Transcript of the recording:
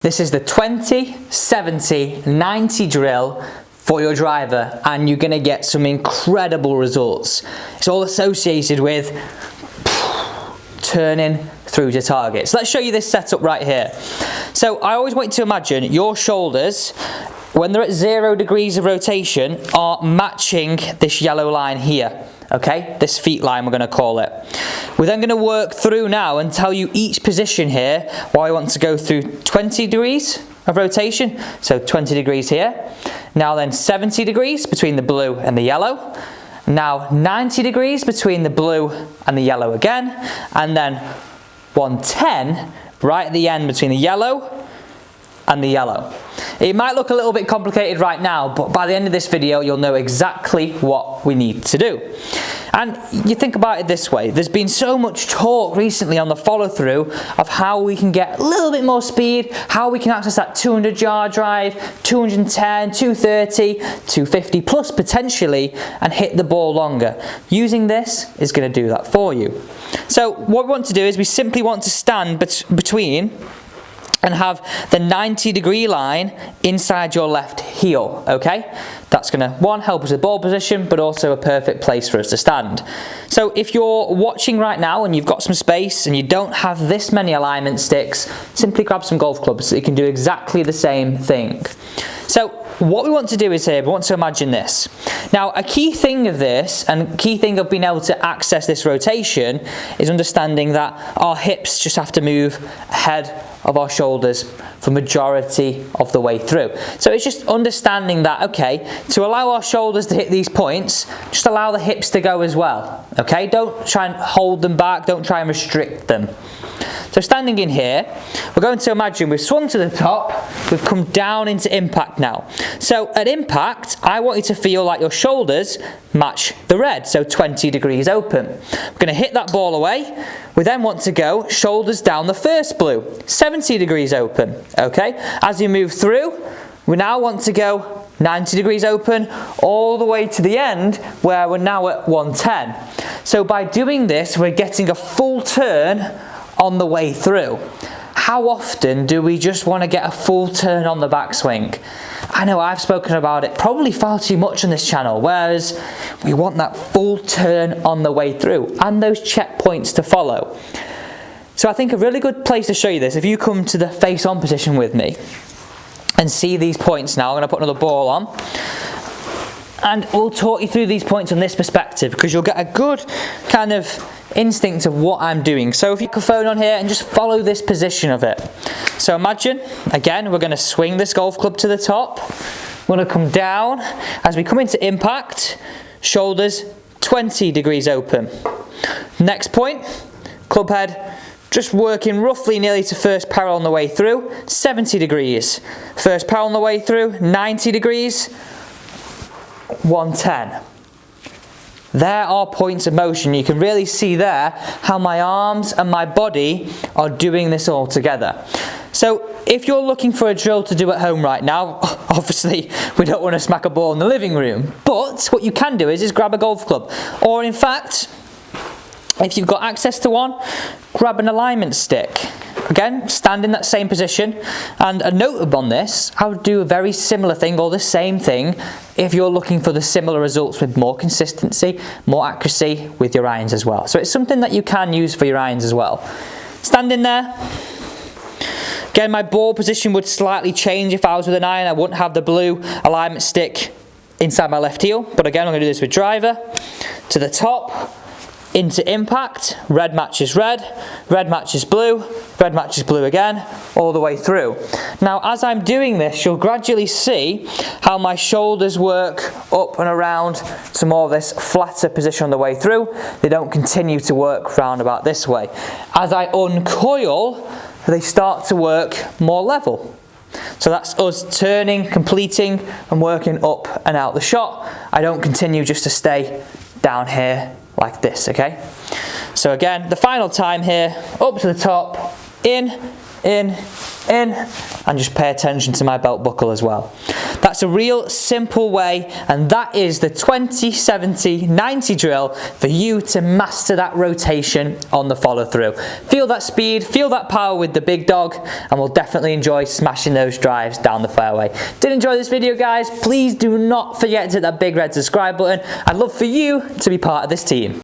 This is the 20, 70, 90 drill for your driver, and you're going to get some incredible results. It's all associated with turning through to target. So let's show you this setup right here. So I always want you to imagine your shoulders, when they're at 0 degrees of rotation, are matching this yellow line here. Okay, this feet line we're going to call it. We're then going to work through now and tell you each position here why I want to go through 20 degrees of rotation. So 20 degrees here. Now then 70 degrees between the blue and the yellow. Now 90 degrees between the blue and the yellow again. And then 110 right at the end between the yellow and the yellow. It might look a little bit complicated right now, but by the end of this video, you'll know exactly what we need to do. And you think about it this way, there's been so much talk recently on the follow through of how we can get a little bit more speed, how we can access that 200-yard drive, 210, 230, 250 plus potentially, and hit the ball longer. Using this is going to do that for you. So what we want to do is we simply want to stand between and have the 90-degree line inside your left heel, okay? That's gonna, one, help us with ball position, but also a perfect place for us to stand. So if you're watching right now and you've got some space and you don't have this many alignment sticks, simply grab some golf clubs so you can do exactly the same thing. So what we want to do is here, we want to imagine this. Now, a key thing of this, and key thing of being able to access this rotation, is understanding that our hips just have to move ahead of our shoulders for majority of the way through. So it's just understanding that, okay, to allow our shoulders to hit these points, just allow the hips to go as well, okay? Don't try and hold them back, don't try and restrict them. So standing in here, we're going to imagine we've swung to the top, we've come down into impact now. So at impact, I want you to feel like your shoulders match the red, so 20 degrees open. We're going to hit that ball away. We then want to go shoulders down the first blue, 70 degrees open, okay? As you move through, we now want to go 90 degrees open all the way to the end where we're now at 110. So by doing this, we're getting a full turn on the way through. How often do we just want to get a full turn on the backswing? I know I've spoken about it probably far too much on this channel, whereas we want that full turn on the way through and those checkpoints to follow. So I think a really good place to show you this, if you come to the face on position with me and see these points now, I'm going to put another ball on and we'll talk you through these points on this perspective because you'll get a good kind of instinct of what I'm doing. So if you put your phone on here and just follow this position of it. So imagine, again, we're going to swing this golf club to the top. We're going to come down. As we come into impact, shoulders 20 degrees open. Next point, club head just working roughly nearly to first parallel on the way through, 70 degrees. First parallel on the way through, 90 degrees, 110. There are points of motion. You can really see there how my arms and my body are doing this all together. So if you're looking for a drill to do at home right now, obviously we don't want to smack a ball in the living room, but what you can do is grab a golf club, or in fact, if you've got access to one, grab an alignment stick. Again, stand in that same position, and a note on this, I would do a very similar thing or the same thing if you're looking for the similar results with more consistency, more accuracy with your irons as well. So it's something that you can use for your irons as well. Stand in there. Again, my ball position would slightly change if I was with an iron. I wouldn't have the blue alignment stick inside my left heel, but again, I'm going to do this with driver. To the top, into impact, red matches red, red matches blue, red matches blue again, all the way through. Now as I'm doing this, you'll gradually see how my shoulders work up and around to more of this flatter position on the way through. They don't continue to work round about this way. As I uncoil, they start to work more level. So that's us turning, completing, and working up and out the shot. I don't continue just to stay down here like this, okay? So again, the final time here, up to the top, in, in, and just pay attention to my belt buckle as well. That's a real simple way, and that is the 20-70-90 drill for you to master that rotation on the follow through. Feel that speed, feel that power with the big dog, and we'll definitely enjoy smashing those drives down the fairway. Did enjoy this video, guys? Please do not forget to hit that big red subscribe button. I'd love for you to be part of this team.